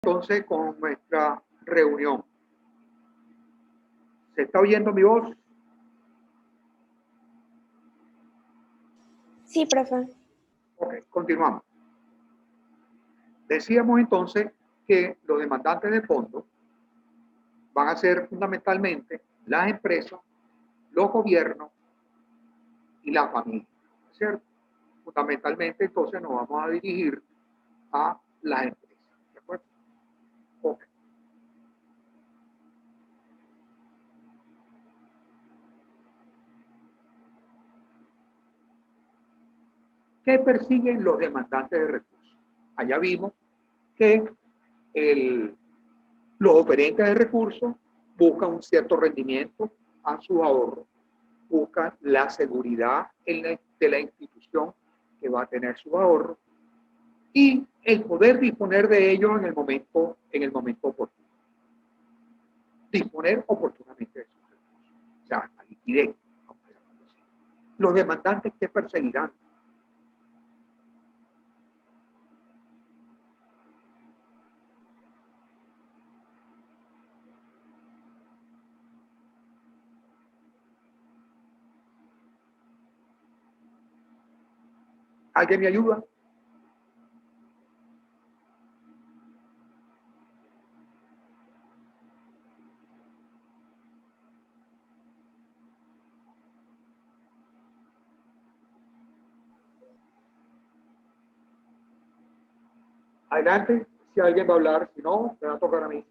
Entonces con nuestra reunión. ¿Se está oyendo mi voz? Sí, profe. Ok, continuamos. Decíamos entonces que los demandantes de fondos van a ser fundamentalmente las empresas, los gobiernos y la familia, ¿cierto? Fundamentalmente entonces nos vamos a dirigir a las empresas, ¿de acuerdo? Ok. ¿Qué persiguen los demandantes de recursos? Allá vimos que los oferentes de recursos buscan un cierto rendimiento a sus ahorros, buscan la seguridad de la institución que va a tener sus ahorros y el poder disponer de ellos en el momento oportuno. Disponer oportunamente de sus recursos. O sea, la liquidez. Los demandantes que perseguirán. ¿Alguien me ayuda? Adelante, si alguien va a hablar, si no, me va a tocar a mí.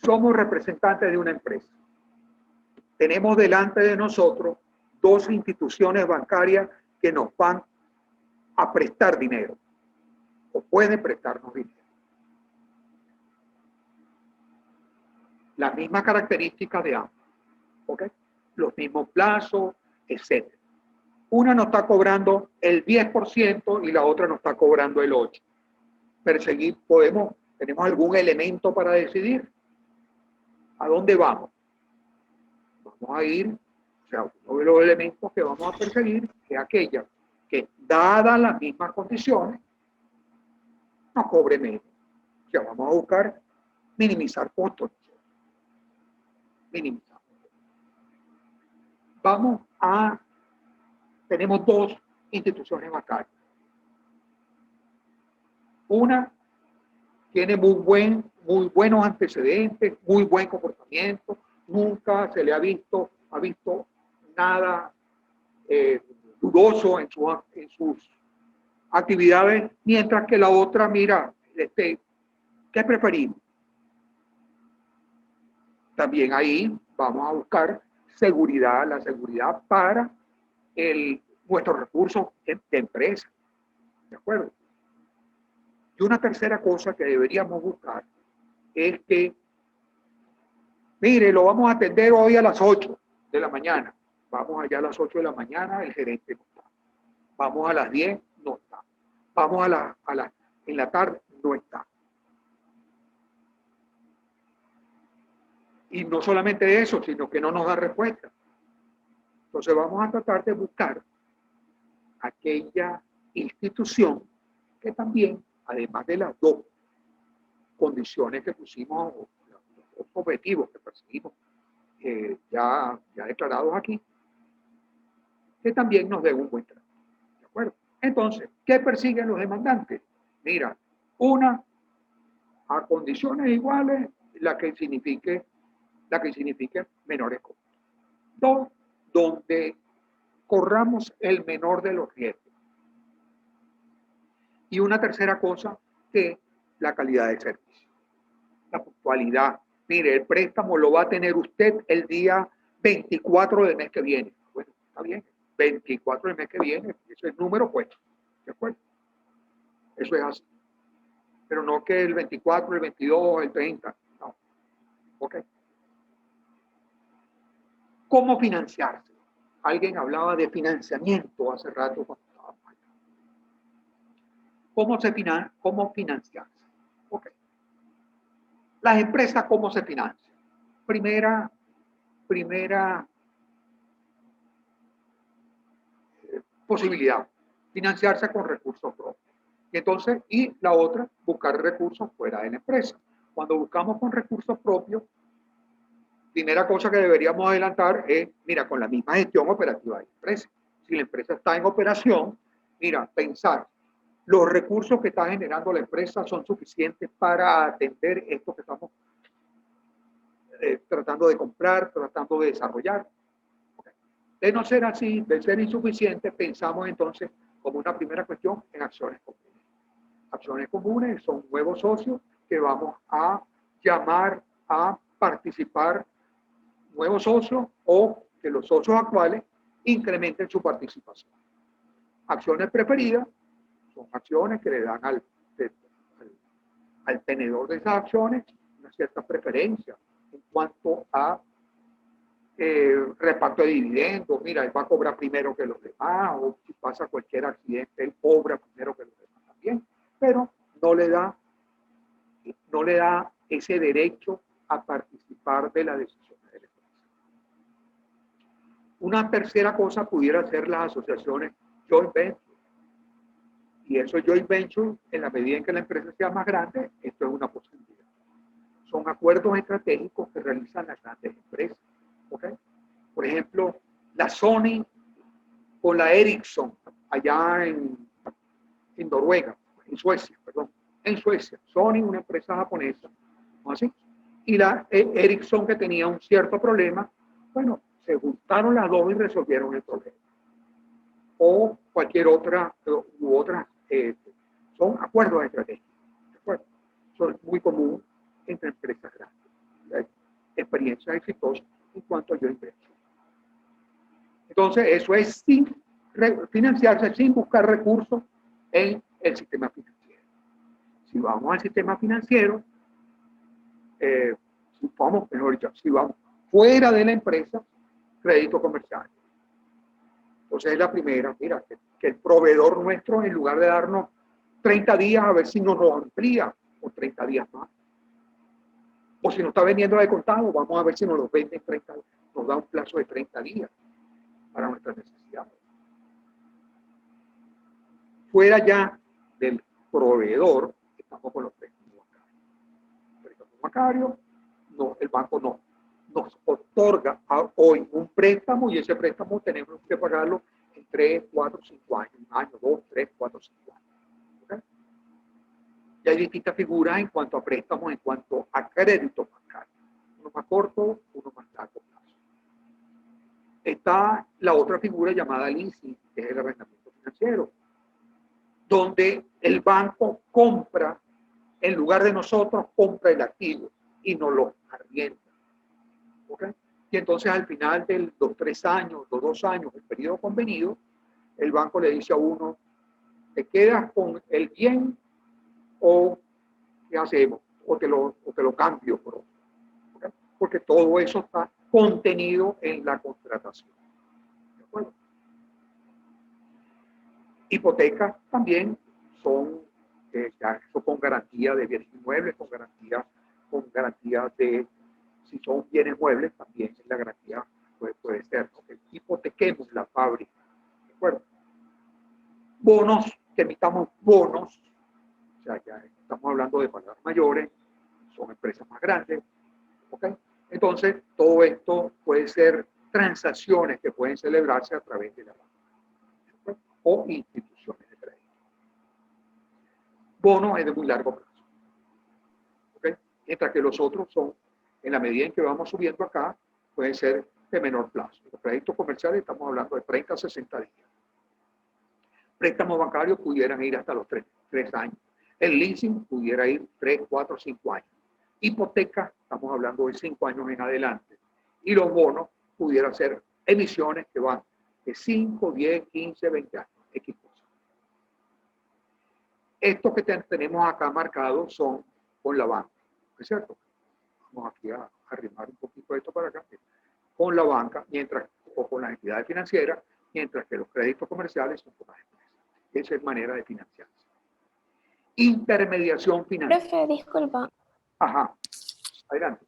Somos representantes de una empresa. Tenemos delante de nosotros dos instituciones bancarias que nos van a prestar dinero o pueden prestarnos dinero. La misma característica de ambas, ¿ok? Los mismos plazos, etc. Una nos está cobrando el 10% y la otra nos está cobrando el 8%. Perseguir, tenemos algún elemento para decidir a dónde vamos. Vamos a ir, o sea, uno de los elementos que vamos a perseguir es aquella que, dadas las mismas condiciones, nos cobre menos. O sea, vamos a buscar minimizar costos. Minimizar. Tenemos dos instituciones bancarias. Una tiene muy buenos antecedentes, muy buen comportamiento, nunca se le ha visto nada dudoso en sus actividades, mientras que la otra, mira, ¿qué preferimos? También ahí vamos a buscar la seguridad para nuestros recursos de empresa. ¿De acuerdo? Y una tercera cosa que deberíamos buscar es que, mire, lo vamos a atender hoy a las 8 de la mañana. Vamos allá a las 8 de la mañana, el gerente no está. Vamos a las 10, no está. Vamos en la tarde, no está. Y no solamente eso, sino que no nos da respuesta. Entonces vamos a tratar de buscar aquella institución que también, además de las dos condiciones que pusimos, los objetivos que perseguimos, ya declarados aquí, que también nos dé un buen trato. ¿De acuerdo? Entonces, ¿qué persiguen los demandantes? Mira, una, a condiciones iguales, la que signifique menores costos. Dos, donde corramos el menor de los riesgos. Y una tercera cosa, que la calidad del servicio, la puntualidad. Mire, el préstamo lo va a tener usted el día 24 del mes que viene. Bueno, está bien, 24 del mes que viene, eso es número puesto. ¿De acuerdo? Eso es así. Pero no que el 24, el 22, el 30. No. ¿Ok? ¿Cómo financiarse? Alguien hablaba de financiamiento hace rato cuando estábamos allá. ¿Cómo financiarse? Ok. Las empresas, ¿cómo se financian? Primera primera posibilidad, financiarse con recursos propios. Y entonces, y la otra, buscar recursos fuera de la empresa. Cuando buscamos con recursos propios, primera cosa que deberíamos adelantar es, mira, con la misma gestión operativa de la empresa. Si la empresa está en operación, mira, pensar, los recursos que está generando la empresa son suficientes para atender esto que estamos tratando de comprar, tratando de desarrollar. De no ser así, de ser insuficiente, pensamos entonces como una primera cuestión en acciones comunes. Acciones comunes son nuevos socios que vamos a llamar a participar, nuevos socios, o que los socios actuales incrementen su participación. Acciones preferidas son acciones que le dan al tenedor de esas acciones una cierta preferencia en cuanto a reparto de dividendos. Mira, él va a cobrar primero que los demás, o si pasa cualquier accidente, él cobra primero que los demás también, pero no le da ese derecho a participar de las decisiones de la empresa. Una tercera cosa pudiera ser las asociaciones joint venture. Y eso joint venture, en la medida en que la empresa sea más grande, esto es una posibilidad. Son acuerdos estratégicos que realizan las grandes empresas. ¿Okay? Por ejemplo, la Sony con la Ericsson, allá en Noruega, en Suecia, perdón, en Suecia. Sony, una empresa japonesa, ¿no así? Y la Ericsson, que tenía un cierto problema, bueno, se juntaron las dos y resolvieron el problema. O cualquier otra, son acuerdos estratégicos. ¿De acuerdo? Son muy común entre empresas grandes. ¿Okay? Experiencias exitosas en cuanto a joint venture. Entonces, eso es sin financiarse, sin buscar recursos en el sistema financiero. Si vamos al sistema financiero, si vamos fuera de la empresa, crédito comercial. Entonces es la primera, mira, que el proveedor nuestro, en lugar de darnos 30 días, a ver si nos lo amplía por 30 días más. O si nos está vendiendo de contado, vamos a ver si nos lo vende en 30 días. Nos da un plazo de 30 días para nuestras necesidades. Fuera ya del proveedor, estamos con los préstamos bancarios. Préstamos bancarios, no, el banco no nos otorga hoy un préstamo, y ese préstamo tenemos que pagarlo en 3, 4, 5 años, 1 año, 2, 3, 4, 5 años. ¿Okay? Y hay distintas figuras en cuanto a préstamos, en cuanto a créditos bancarios. Uno más corto, uno más largo plazo. Está la otra figura llamada leasing, que es el arrendamiento financiero, donde el banco compra, en lugar de nosotros, compra el activo y nos lo arrienda. ¿Okay? Y entonces al final de los 3 años, los 2 años, el periodo convenido, el banco le dice a uno, ¿te quedas con el bien o qué hacemos? O te lo cambio por otro. ¿Okay? Porque todo eso está contenido en la contratación. ¿De acuerdo? Hipotecas también son con garantía de bienes inmuebles, con garantía de, si son bienes muebles, también la garantía puede ser, porque hipotequemos la fábrica. ¿De acuerdo? Bonos, que emitamos bonos, o sea, ya estamos hablando de palabras mayores, son empresas más grandes. ¿Okay? Entonces, todo esto puede ser transacciones que pueden celebrarse a través de la banca o instituciones de crédito. Bonos es de muy largo plazo. ¿Okay? Mientras que los otros son, en la medida en que vamos subiendo acá, pueden ser de menor plazo. Los créditos comerciales estamos hablando de 30 a 60 días. Préstamos bancarios pudieran ir hasta los 3 años. El leasing pudiera ir 3, 4, 5 años. Hipoteca, estamos hablando de 5 años en adelante. Y los bonos pudieran ser emisiones que van de 5, 10, 15, 20 años. X cosas. Estos que tenemos acá marcados son con la banca. ¿Es cierto? Vamos aquí a arrimar un poquito esto para acá. Con la banca, o con las entidades financieras, mientras que los créditos comerciales son con las empresas. Esa es manera de financiarse. Intermediación financiera. Profe, disculpa. Ajá. Adelante.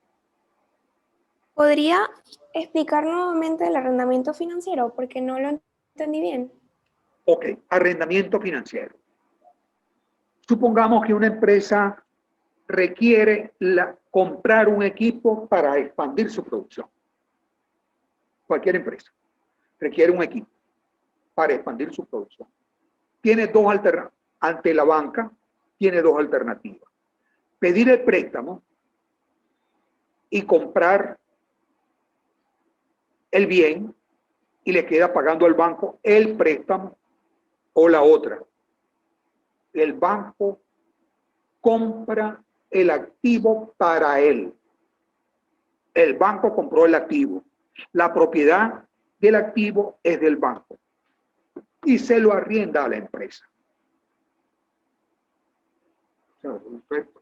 ¿Podría explicar nuevamente el arrendamiento financiero? Porque no lo entendí bien. Ok, arrendamiento financiero. Supongamos que una empresa requiere comprar un equipo para expandir su producción. Cualquier empresa requiere un equipo para expandir su producción. Tiene dos alternativas. Ante la banca, tiene dos alternativas. Pedir el préstamo y comprar el bien y le queda pagando al banco el préstamo, o la otra. El banco compra el activo para él. El banco compró el activo. La propiedad del activo es del banco y se lo arrienda a la empresa.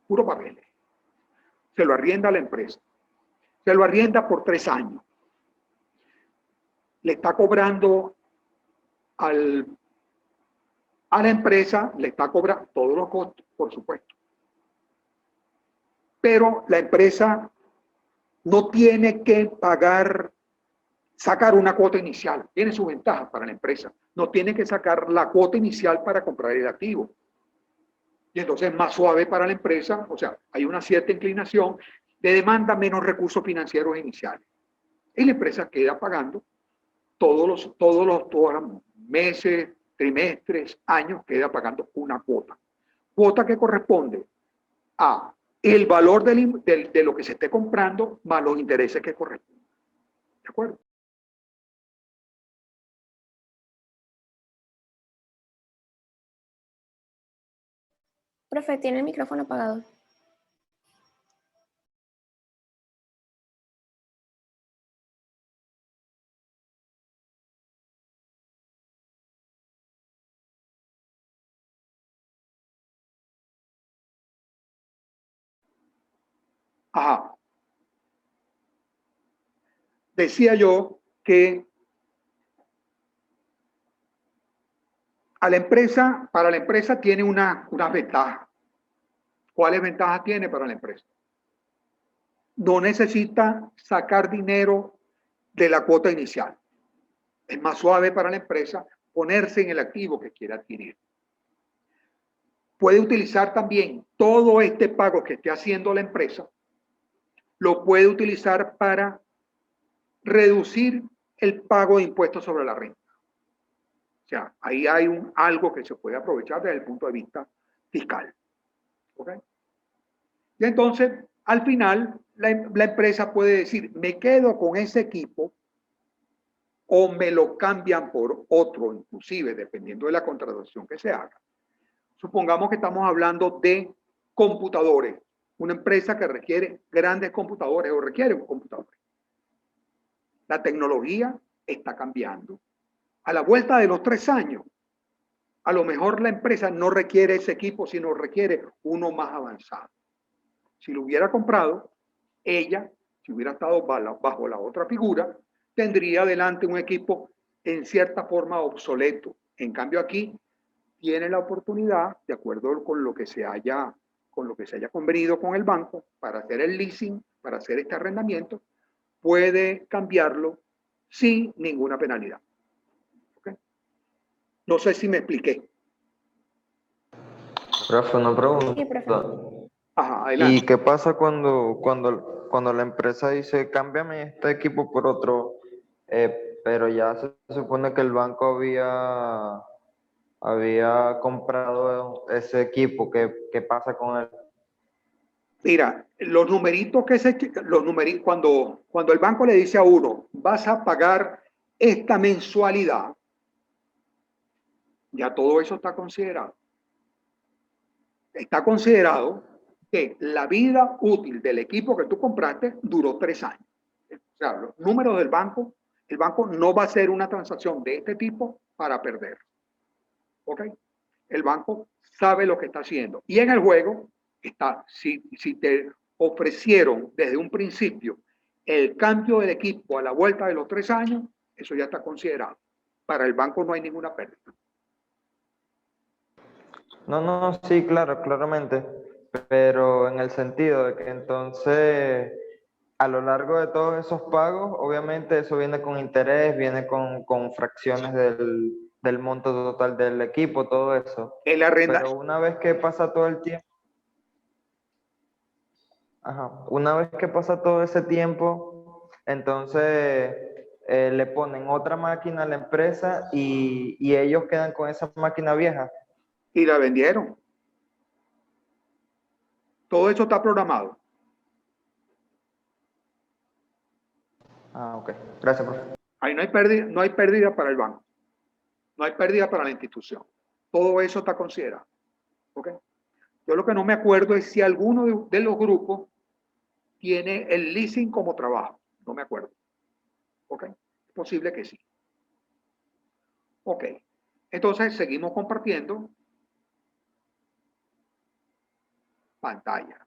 Puro papeles. Se lo arrienda a la empresa. Se lo arrienda por 3 años. Le está cobrando a la empresa, le está cobrando todos los costos, por supuesto. Pero la empresa no tiene que sacar una cuota inicial. Tiene su ventaja para la empresa. No tiene que sacar la cuota inicial para comprar el activo. Y entonces es más suave para la empresa, o sea, hay una cierta inclinación, le demanda menos recursos financieros iniciales. Y la empresa queda pagando todos los meses, trimestres, años, queda pagando una cuota. Cuota que corresponde a el valor de lo que se esté comprando más los intereses que corresponden. ¿De acuerdo? Profe, tiene el micrófono apagado. Ajá. Decía yo que para la empresa tiene una ventaja. ¿Cuáles ventajas tiene para la empresa? No necesita sacar dinero de la cuota inicial. Es más suave para la empresa ponerse en el activo que quiera adquirir. Puede utilizar también todo este pago que esté haciendo la empresa, lo puede utilizar para reducir el pago de impuestos sobre la renta. O sea, ahí hay algo que se puede aprovechar desde el punto de vista fiscal. ¿Ok? Y entonces, al final, la empresa puede decir, me quedo con ese equipo o me lo cambian por otro, inclusive, dependiendo de la contratación que se haga. Supongamos que estamos hablando de computadores, una empresa que requiere grandes computadores o requiere un computador. La tecnología está cambiando. A la vuelta de los 3 años, a lo mejor la empresa no requiere ese equipo, sino requiere uno más avanzado. Si lo hubiera comprado, ella, si hubiera estado bajo la otra figura, tendría delante un equipo en cierta forma obsoleto. En cambio aquí tiene la oportunidad, de acuerdo con lo que se haya convenido con el banco para hacer el leasing, para hacer este arrendamiento, puede cambiarlo sin ninguna penalidad. ¿Okay? No sé si me expliqué. Rafa, una pregunta. Sí, profe. Ajá, adelante. ¿Y qué pasa cuando la empresa dice, cámbiame este equipo por otro, pero ya se supone que el banco había comprado ese equipo? ¿Qué pasa con él? Mira, los numeritos cuando el banco le dice a uno, vas a pagar esta mensualidad, ya todo eso está considerado. Está considerado que la vida útil del equipo que tú compraste duró 3 años. O sea, los números del banco, el banco no va a hacer una transacción de este tipo para perder. ¿Ok? El banco sabe lo que está haciendo. Y en el juego está, si te ofrecieron desde un principio el cambio del equipo a la vuelta de los 3 años, eso ya está considerado. Para el banco no hay ninguna pérdida. No, sí, claro, claramente, pero en el sentido de que entonces a lo largo de todos esos pagos, obviamente eso viene con interés, viene con fracciones del monto total del equipo, todo eso. El arrenda, Pero una vez que pasa todo el tiempo, ajá, una vez que pasa todo ese tiempo, entonces le ponen otra máquina a la empresa y ellos quedan con esa máquina vieja. y la vendieron. Todo eso está programado. Ah, ok. Gracias, profe. Ahí no hay pérdida para el banco. No hay pérdida para la institución. Todo eso está considerado. ¿Ok? Yo lo que no me acuerdo es si alguno de los grupos tiene el leasing como trabajo. No me acuerdo. ¿Ok? Es posible que sí. Ok. Entonces seguimos compartiendo pantalla.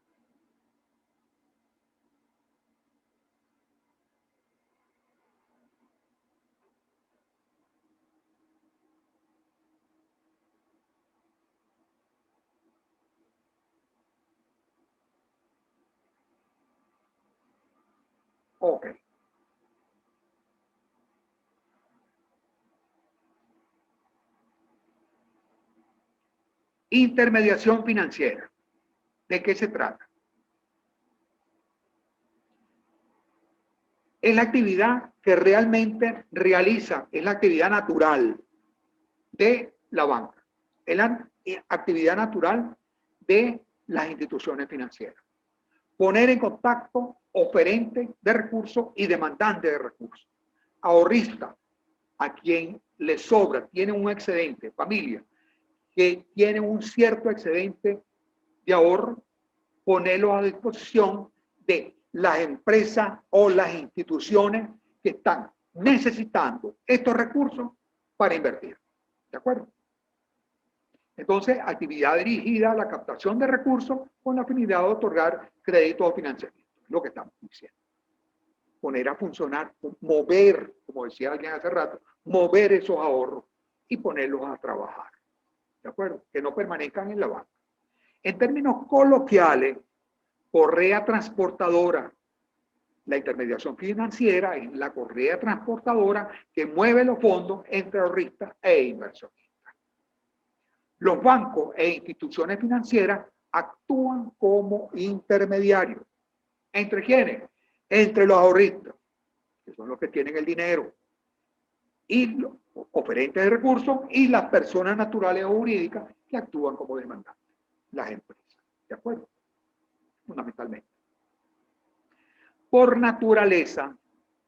Ok. Intermediación financiera. ¿De qué se trata? Es la actividad que realmente realiza, es la actividad natural de la banca, es la actividad natural de las instituciones financieras. Poner en contacto oferente de recursos y demandante de recursos. Ahorrista, a quien le sobra, tiene un excedente, familia, que tiene un cierto excedente de ahorro, ponerlo a disposición de las empresas o las instituciones que están necesitando estos recursos para invertir. ¿De acuerdo? Entonces, actividad dirigida a la captación de recursos con la finalidad de otorgar crédito o financiamiento, lo que estamos diciendo. Poner a funcionar, mover, como decía alguien hace rato, mover esos ahorros y ponerlos a trabajar. ¿De acuerdo? Que no permanezcan en la banca. En términos coloquiales, correa transportadora. La intermediación financiera es la correa transportadora que mueve los fondos entre ahorristas e inversionistas. Los bancos e instituciones financieras actúan como intermediarios. ¿Entre quiénes? Entre los ahorristas, que son los que tienen el dinero, y los oferentes de recursos, y las personas naturales o jurídicas que actúan como demandantes, las empresas. ¿De acuerdo? Fundamentalmente. Por naturaleza,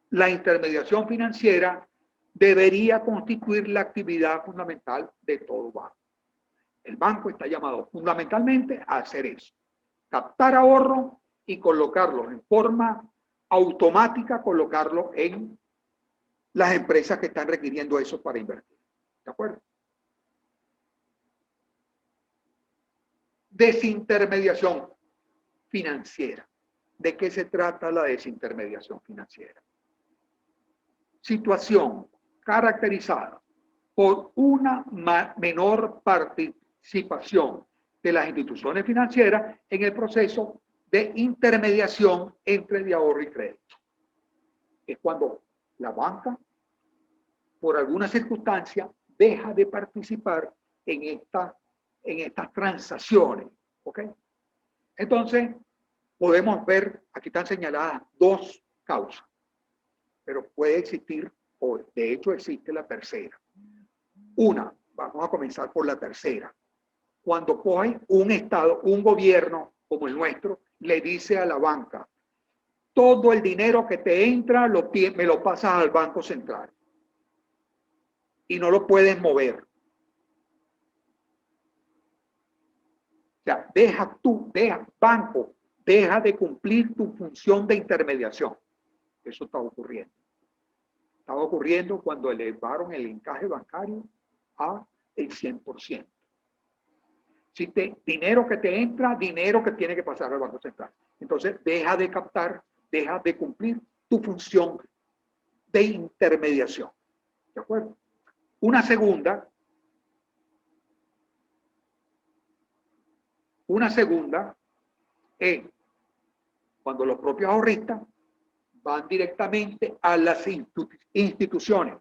la intermediación financiera debería constituir la actividad fundamental de todo banco. El banco está llamado fundamentalmente a hacer eso, captar ahorros y colocarlos en forma automática, colocarlo en las empresas que están requiriendo eso para invertir. ¿De acuerdo? Desintermediación financiera. ¿De qué se trata la desintermediación financiera? Situación caracterizada por una menor participación de las instituciones financieras en el proceso de intermediación entre de ahorro y crédito. Es cuando la banca, por alguna circunstancia, deja de participar en estas transacciones. ¿Ok? Entonces, podemos ver, aquí están señaladas dos causas, pero puede existir, o de hecho existe la tercera. Una, vamos a comenzar por la tercera. Cuando coge un Estado, un gobierno como el nuestro, le dice a la banca, todo el dinero que te entra me lo pasas al Banco Central y no lo puedes mover. O sea, banco, deja de cumplir tu función de intermediación. Eso está ocurriendo. Estaba ocurriendo cuando elevaron el encaje bancario a el 100%. Si dinero que te entra, dinero que tiene que pasar al Banco Central. Entonces, deja de captar, deja de cumplir tu función de intermediación. ¿De acuerdo? Una segunda es cuando los propios ahorristas van directamente a las instituciones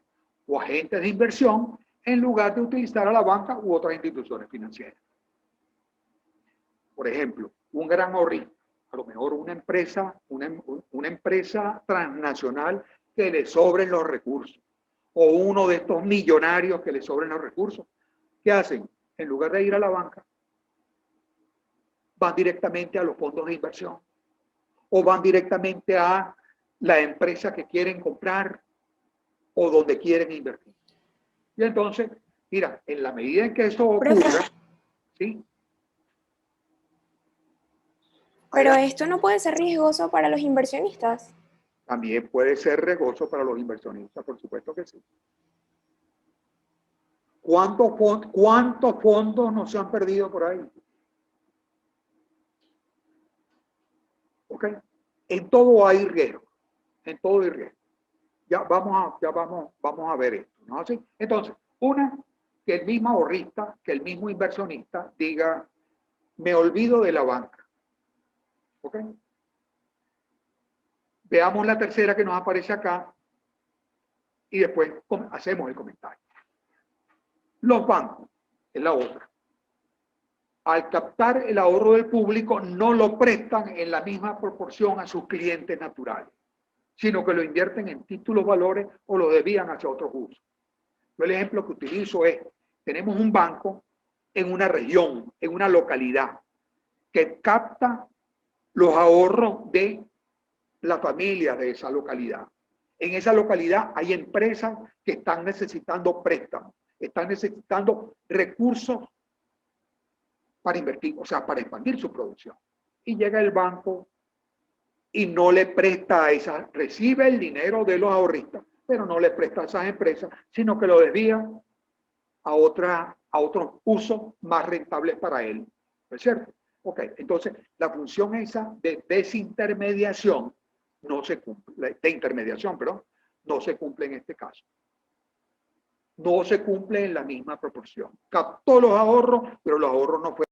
o agentes de inversión en lugar de utilizar a la banca u otras instituciones financieras. Por ejemplo, un gran ahorrista, a lo mejor una empresa transnacional que le sobren los recursos, o uno de estos millonarios que le sobren los recursos, ¿qué hacen? En lugar de ir a la banca, van directamente a los fondos de inversión, o van directamente a la empresa que quieren comprar, o donde quieren invertir. Y entonces, mira, en la medida en que eso ocurra, ¿sí? Pero esto no puede ser riesgoso para los inversionistas. También puede ser riesgoso para los inversionistas, por supuesto que sí. ¿Cuántos fondos no se han perdido por ahí? ¿Ok? En todo hay riesgo. En todo hay riesgo. Ya vamos a ver esto, ¿no? ¿Sí? Entonces, que el mismo ahorrista, que el mismo inversionista diga, me olvido de la banca. ¿Ok? Veamos la tercera que nos aparece acá y después hacemos el comentario. Los bancos, es la otra. Al captar el ahorro del público, no lo prestan en la misma proporción a sus clientes naturales, sino que lo invierten en títulos, valores o lo desvían hacia otros usos. Yo el ejemplo que utilizo es, tenemos un banco en una región, en una localidad, que capta los ahorros de la familia de esa localidad. En esa localidad hay empresas que están necesitando préstamos, están necesitando recursos para invertir, o sea, para expandir su producción. Y llega el banco y no le presta a esas, recibe el dinero de los ahorristas, pero no le presta a esas empresas, sino que lo desvía a otros usos más rentables para él. ¿No es cierto? Ok, entonces la función esa de desintermediación no se cumple, de intermediación, perdón, no se cumple en este caso. No se cumple en la misma proporción. Captó los ahorros, pero los ahorros no fueron.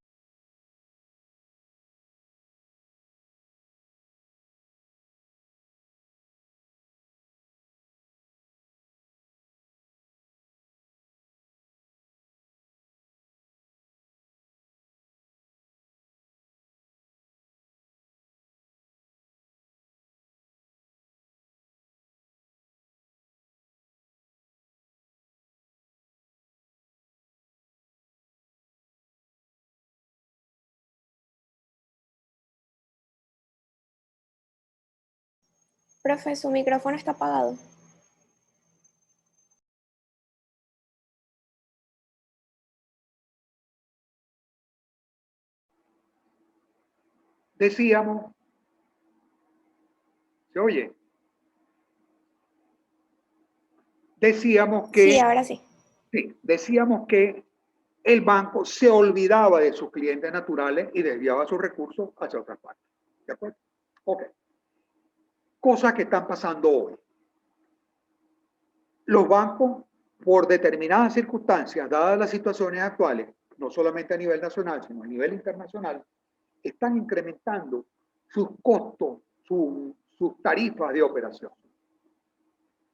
Profe, su micrófono está apagado. Decíamos, ¿se oye? Decíamos que, Sí, ahora sí. sí, decíamos que el banco se olvidaba de sus clientes naturales y desviaba sus recursos hacia otras partes. ¿De acuerdo? Ok. Cosas que están pasando hoy. Los bancos, por determinadas circunstancias, dadas las situaciones actuales, no solamente a nivel nacional, sino a nivel internacional, están incrementando sus costos, sus tarifas de operación.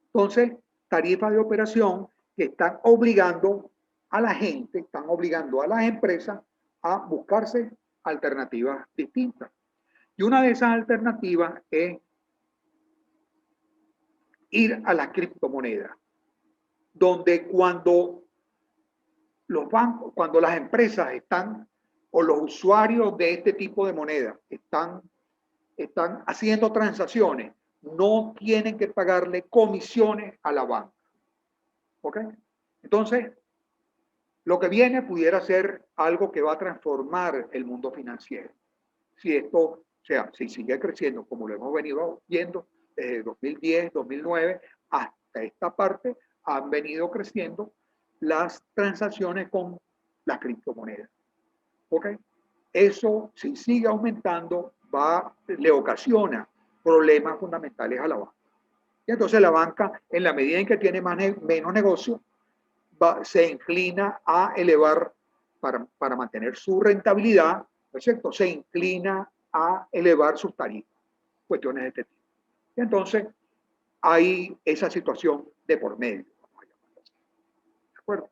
Entonces, tarifas de operación que están obligando a la gente, están obligando a las empresas a buscarse alternativas distintas. Y una de esas alternativas es ir a las criptomonedas, donde cuando los bancos, cuando las empresas están, o los usuarios de este tipo de moneda están haciendo transacciones, no tienen que pagarle comisiones a la banca. ¿Ok? Entonces, lo que viene pudiera ser algo que va a transformar el mundo financiero. Si esto, o sea, si sigue creciendo como lo hemos venido viendo desde 2010, 2009, hasta esta parte, han venido creciendo las transacciones con las criptomonedas. ¿Ok? Eso, si sigue aumentando, le ocasiona problemas fundamentales a la banca. Y entonces la banca, en la medida en que tiene menos negocio, se inclina a elevar, para mantener su rentabilidad, ¿no es cierto? Se inclina a elevar sus tarifas, cuestiones de este tipo. Entonces, hay esa situación de por medio. ¿De acuerdo?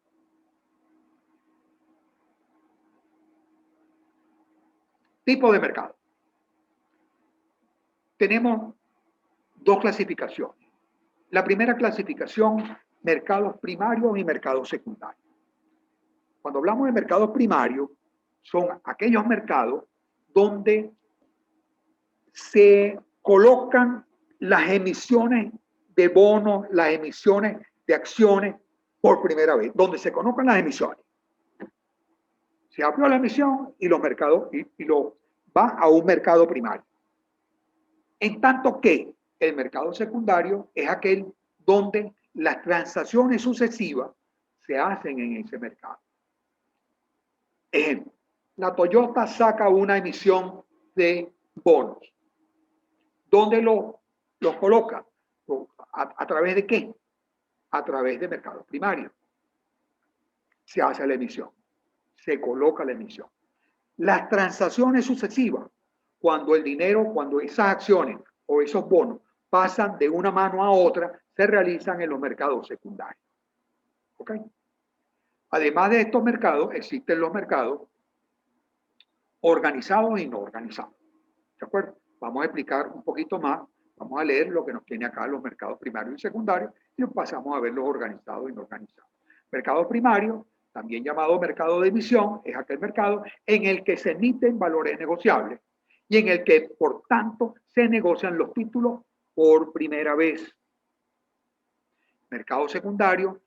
Tipo de mercado. Tenemos dos clasificaciones. La primera clasificación, mercados primarios y mercados secundarios. Cuando hablamos de mercados primarios, son aquellos mercados donde se colocan las emisiones de bonos, las emisiones de acciones por primera vez, donde se colocan las emisiones. Se abrió la emisión y los mercados y lo va a un mercado primario. En tanto que el mercado secundario es aquel donde las transacciones sucesivas se hacen en ese mercado. Ejemplo, la Toyota saca una emisión de bonos. ¿Dónde los coloca? ¿A través de qué? A través de mercados primarios. Se hace la emisión. Se coloca la emisión. Las transacciones sucesivas, cuando el dinero, cuando esas acciones o esos bonos pasan de una mano a otra, se realizan en los mercados secundarios. ¿Ok? Además de estos mercados, existen los mercados organizados y no organizados. ¿De acuerdo? Vamos a explicar un poquito más. Vamos a leer lo que nos tiene acá los mercados primarios y secundarios y pasamos a ver los organizados y no organizados. Mercado primario, también llamado mercado de emisión, es aquel mercado en el que se emiten valores negociables y en el que, por tanto, se negocian los títulos por primera vez. Mercado secundario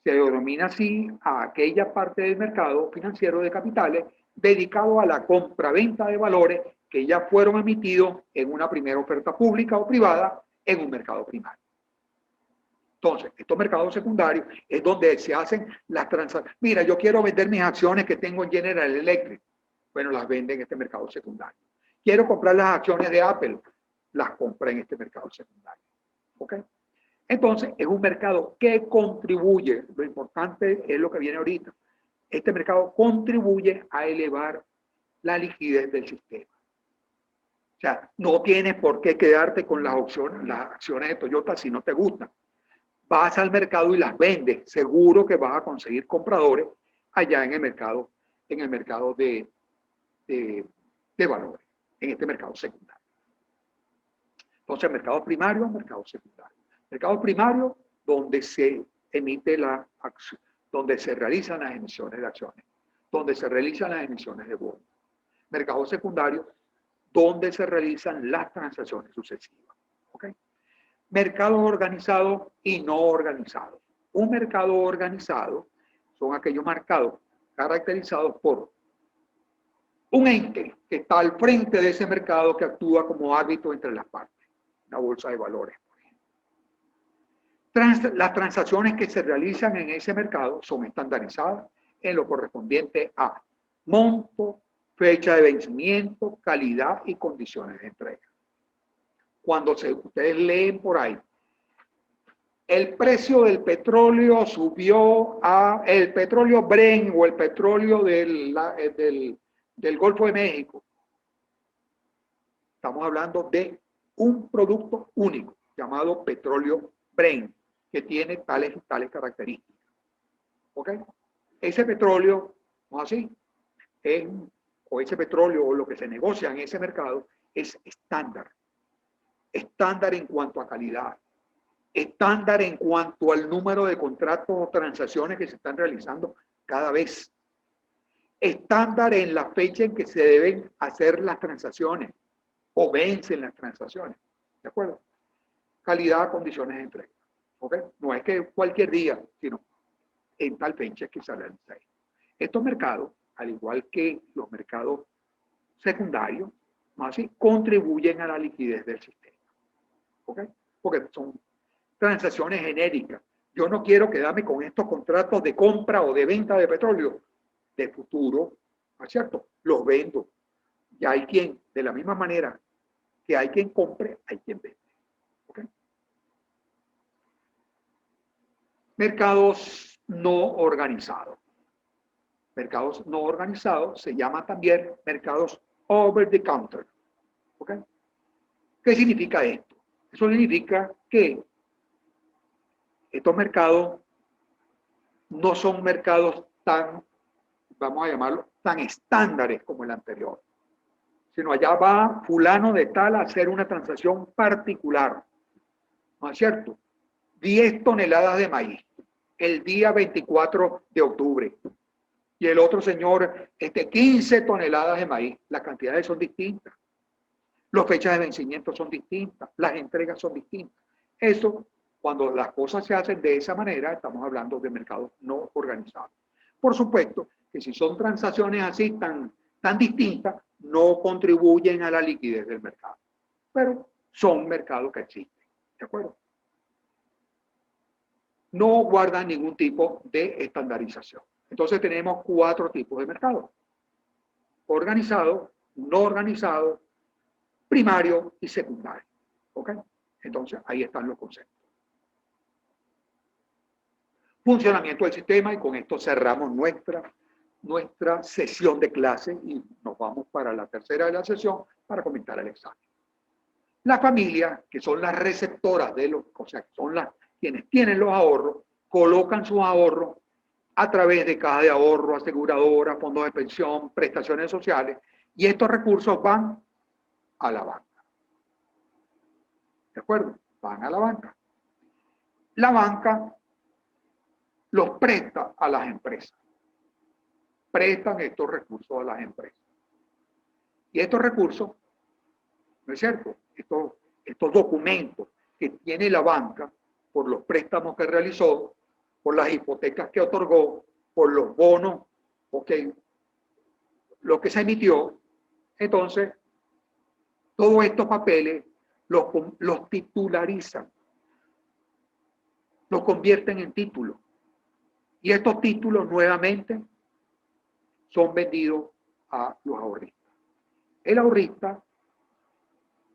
se denomina así a aquella parte del mercado financiero de capitales dedicado a la compra-venta de valores que ya fueron emitidos en una primera oferta pública o privada en un mercado primario. Entonces, estos mercados secundarios es donde se hacen las transacciones. Mira, yo quiero vender mis acciones que tengo en General Electric. Bueno, las vende en este mercado secundario. Quiero comprar las acciones de Apple. Las compra en este mercado secundario. ¿Ok? Entonces, es un mercado que contribuye. Lo importante es lo que viene ahorita. Este mercado contribuye a elevar la liquidez del sistema. O sea, no tienes por qué quedarte con las acciones de Toyota si no te gustan. Vas al mercado y las vendes. Seguro que vas a conseguir compradores allá en el mercado de valores, en este mercado secundario. Entonces, mercado primario, mercado secundario. Mercado primario, donde se emite la acción, donde se realizan las emisiones de acciones, donde se realizan las emisiones de bonos. Mercado secundario, donde se realizan las transacciones sucesivas. ¿Okay? Mercados organizados y no organizados. Un mercado organizado son aquellos mercados caracterizados por un ente que está al frente de ese mercado que actúa como árbitro entre las partes, la bolsa de valores. Las transacciones que se realizan en ese mercado son estandarizadas en lo correspondiente a monto, fecha de vencimiento, calidad y condiciones de entrega. Cuando ustedes leen por ahí, el precio del petróleo subió a el petróleo Brent o el petróleo del Golfo de México. Estamos hablando de un producto único llamado petróleo Brent, que tiene tales y tales características. ¿Ok? Ese petróleo, ¿no así? O ese petróleo o lo que se negocia en ese mercado es estándar. Estándar en cuanto a calidad. Estándar en cuanto al número de contratos o transacciones que se están realizando cada vez. Estándar en la fecha en que se deben hacer las transacciones o vencen las transacciones. ¿De acuerdo? Calidad, condiciones de entrega. ¿Okay? No es que cualquier día, sino en tal fecha que se realiza esto. Estos mercados, al igual que los mercados secundarios, ¿no así? Contribuyen a la liquidez del sistema. ¿Okay? Porque son transacciones genéricas. Yo no quiero quedarme con estos contratos de compra o de venta de petróleo de futuro, ¿no es cierto? Los vendo. Y hay quien, de la misma manera que hay quien compre, hay quien vende. ¿Okay? Mercados no organizados. Mercados no organizados se llaman también mercados over the counter. ¿Okay? ¿Qué significa esto? Eso significa que estos mercados no son mercados tan, vamos a llamarlo, tan estándares como el anterior, sino allá va fulano de tal a hacer una transacción particular, ¿no es cierto? 10 toneladas de maíz el día 24 de octubre y el otro señor 15 toneladas de maíz. Las cantidades son distintas, las fechas de vencimiento son distintas, las entregas son distintas. Eso, cuando las cosas se hacen de esa manera, estamos hablando de mercados no organizados. Por supuesto que si son transacciones así tan distintas, no contribuyen a la liquidez del mercado, pero son mercados que existen, ¿de acuerdo? No guardan ningún tipo de estandarización. Entonces tenemos 4 tipos de mercados: organizado, no organizado, primario y secundario. ¿Ok? Entonces ahí están los conceptos. Funcionamiento del sistema, y con esto cerramos nuestra sesión de clase y nos vamos para la tercera de la sesión para comentar el examen. La familia, que son las receptoras de los, o sea, son quienes tienen los ahorros, colocan sus ahorros a través de caja de ahorro, aseguradora, fondos de pensión, prestaciones sociales, y estos recursos van a la banca. ¿De acuerdo? Van a la banca. La banca los presta a las empresas. Prestan estos recursos a las empresas. Y estos recursos, ¿no es cierto? Estos documentos que tiene la banca por los préstamos que realizó, por las hipotecas que otorgó, por los bonos, lo que se emitió. Entonces, todos estos papeles los titularizan, los convierten en títulos. Y estos títulos nuevamente son vendidos a los ahorristas. El ahorrista,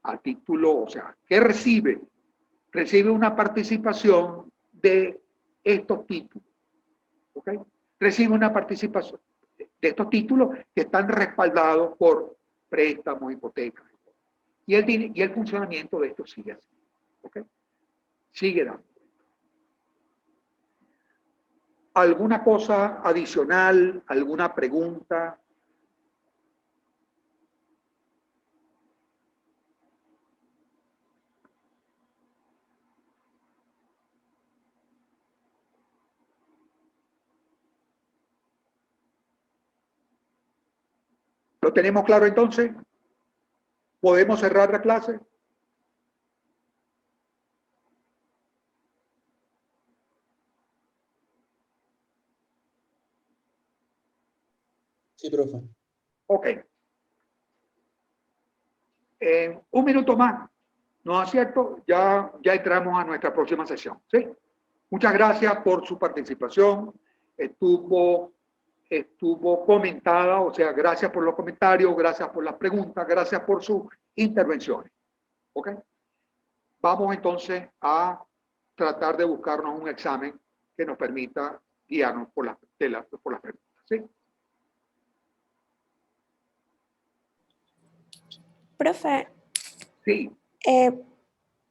a título, o sea, ¿qué recibe? Recibe una participación de estos títulos. ¿Ok? Recibe una participación de estos títulos que están respaldados por préstamos, hipotecas. Y el funcionamiento de esto sigue así. ¿Ok? Sigue dando. ¿Alguna cosa adicional? ¿Alguna pregunta? ¿Lo tenemos claro entonces? ¿Podemos cerrar la clase? Sí, profe. Ok. Un minuto más, ¿no es cierto? Ya entramos a nuestra próxima sesión, ¿sí? Muchas gracias por su participación. Estuvo comentada, o sea, gracias por los comentarios, gracias por las preguntas, gracias por sus intervenciones. ¿Ok? Vamos entonces a tratar de buscarnos un examen que nos permita guiarnos por las preguntas, ¿sí? Profe, Sí.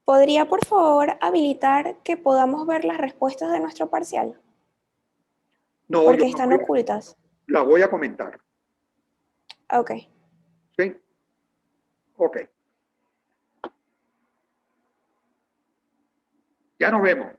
¿podría por favor habilitar que podamos ver las respuestas de nuestro parcial? No, Porque yo no están ocultas. las voy a comentar. Ok. ¿Sí? Ok. Ya nos vemos.